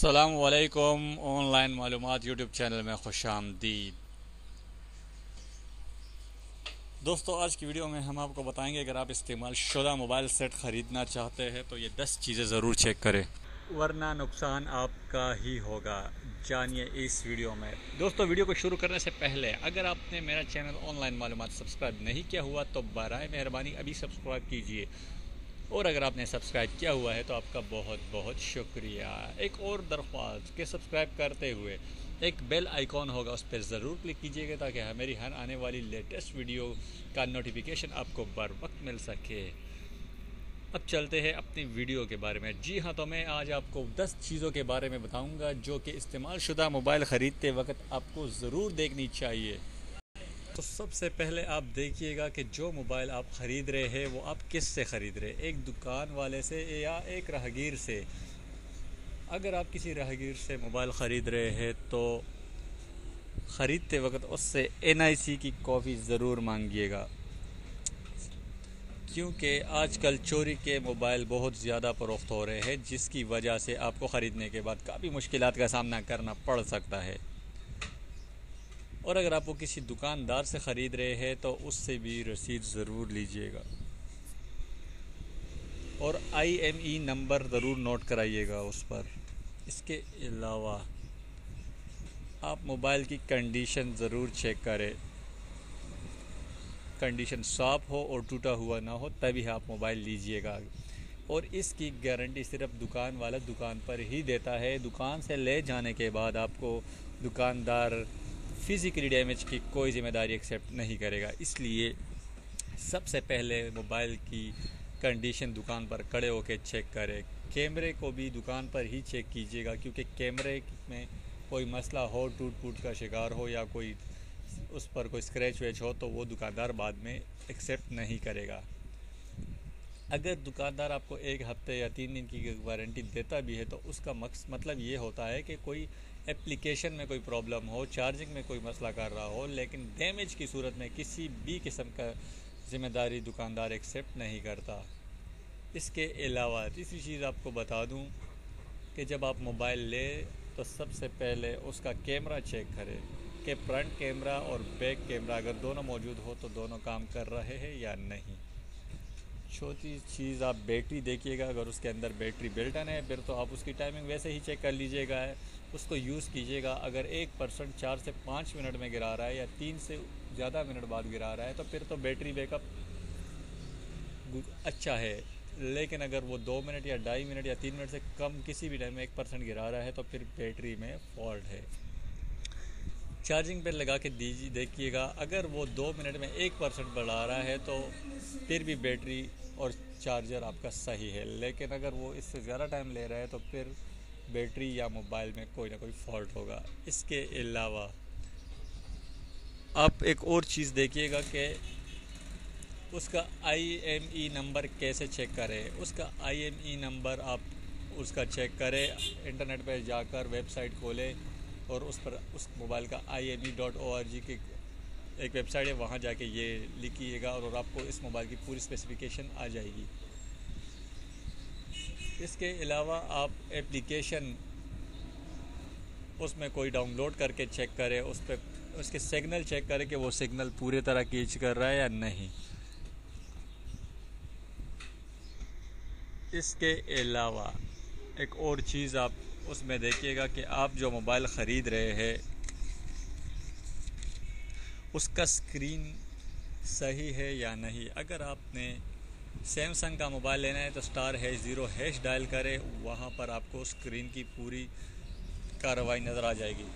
अस्सलामुअलैकुम। ऑनलाइन मालूमात YouTube channel में खुशामदीद। दोस्तों, आज की वीडियो में हम आपको बताएंगे अगर आप इस्तेमाल शुदा मोबाइल सेट ख़रीदना चाहते हैं तो ये 10 चीज़ें ज़रूर चेक करें, वरना नुकसान आपका ही होगा। जानिए इस वीडियो में। दोस्तों, वीडियो को शुरू करने से पहले अगर आपने मेरा चैनल ऑनलाइन मालूमात सब्सक्राइब नहीं किया हुआ तो बराए मेहरबानी अभी सब्सक्राइब कीजिए, और अगर आपने सब्सक्राइब किया हुआ है तो आपका बहुत बहुत शुक्रिया। एक और दरख्वास्त कि सब्सक्राइब करते हुए एक बेल आइकॉन होगा, उस पर ज़रूर क्लिक कीजिएगा ताकि मेरी हर आने वाली लेटेस्ट वीडियो का नोटिफिकेशन आपको बर वक्त मिल सके। अब चलते हैं अपनी वीडियो के बारे में। जी हाँ, तो मैं आज आपको 10 चीज़ों के बारे में बताऊंगा जो कि इस्तेमाल शुदा मोबाइल ख़रीदते वक्त आपको ज़रूर देखनी चाहिए। तो सबसे पहले आप देखिएगा कि जो मोबाइल आप ख़रीद रहे हैं वो आप किस से ख़रीद रहे हैं, एक दुकान वाले से या एक राहगीर से। अगर आप किसी राहगीर से मोबाइल ख़रीद रहे हैं तो ख़रीदते वक्त उससे NIC की कॉपी ज़रूर मांगिएगा, क्योंकि आजकल चोरी के मोबाइल बहुत ज़्यादा फ़रोख्त हो रहे हैं, जिसकी वजह से आपको ख़रीदने के बाद काफ़ी मुश्किलात का सामना करना पड़ सकता है। और अगर आप वो किसी दुकानदार से ख़रीद रहे हैं तो उससे भी रसीद ज़रूर लीजिएगा, और IMEI नंबर ज़रूर नोट कराइएगा उस पर। इसके अलावा आप मोबाइल की कंडीशन ज़रूर चेक करें, कंडीशन साफ़ हो और टूटा हुआ ना हो तभी आप मोबाइल लीजिएगा। और इसकी गारंटी सिर्फ दुकान वाला दुकान पर ही देता है। दुकान से ले जाने के बाद आपको दुकानदार फिज़िकली डैमेज की कोई ज़िम्मेदारी एक्सेप्ट नहीं करेगा। इसलिए सबसे पहले मोबाइल की कंडीशन दुकान पर खड़े होकर चेक करें। कैमरे को भी दुकान पर ही चेक कीजिएगा, क्योंकि कैमरे में कोई मसला हो, टूट फूट का शिकार हो या कोई उस पर कोई स्क्रैच वैच हो तो वो दुकानदार बाद में एक्सेप्ट नहीं करेगा। अगर दुकानदार आपको 1 हफ़्ते या 3 दिन की वारंटी देता भी है तो उसका मतलब ये होता है कि कोई एप्लीकेशन में कोई प्रॉब्लम हो, चार्जिंग में कोई मसला कर रहा हो, लेकिन डैमेज की सूरत में किसी भी किस्म का ज़िम्मेदारी दुकानदार एक्सेप्ट नहीं करता। इसके अलावा तीसरी चीज़ आपको बता दूं कि जब आप मोबाइल लें तो सबसे पहले उसका कैमरा चेक करें कि फ्रंट कैमरा और बैक कैमरा अगर दोनों मौजूद हो तो दोनों काम कर रहे हैं या नहीं। चौथी चीज़ आप बैटरी देखिएगा, अगर उसके अंदर बैटरी बिल्ट इन है फिर तो आप उसकी टाइमिंग वैसे ही चेक कर लीजिएगा, उसको यूज़ कीजिएगा। अगर 1% 4 से 5 मिनट में गिरा रहा है या 3 से ज़्यादा मिनट बाद गिरा रहा है तो फिर तो बैटरी बैकअप अच्छा है। लेकिन अगर वो 2 मिनट या 2.5 मिनट या 3 मिनट से कम किसी भी टाइम में 1% गिरा रहा है तो फिर बैटरी में फॉल्ट है। चार्जिंग पे लगा के देखिएगा, अगर वो 2 मिनट में 1% बढ़ा रहा है तो फिर भी बैटरी और चार्जर आपका सही है। लेकिन अगर वो इससे ज़्यादा टाइम ले रहा है तो फिर बैटरी या मोबाइल में कोई ना कोई फॉल्ट होगा। इसके अलावा आप एक और चीज़ देखिएगा कि उसका IMEI नंबर कैसे चेक करें। उसका IMEI नंबर आप उसका चेक करें, इंटरनेट पर जाकर वेबसाइट खोलें और उस पर उस मोबाइल का IMEI.org की एक वेबसाइट है, वहाँ जाके ये लिखिएगा और आपको इस मोबाइल की पूरी स्पेसिफिकेशन आ जाएगी। इसके अलावा आप एप्लीकेशन उसमें कोई डाउनलोड करके चेक करें, उस पर उसके सिग्नल चेक करें कि वो सिग्नल पूरी तरह कैच कर रहा है या नहीं। इसके अलावा एक और चीज़ आप उसमें देखिएगा कि आप जो मोबाइल ख़रीद रहे हैं उसका स्क्रीन सही है या नहीं। अगर आपने सैमसंग का मोबाइल लेना है तो *#0# डायल करें, वहाँ पर आपको स्क्रीन की पूरी कार्रवाई नज़र आ जाएगी।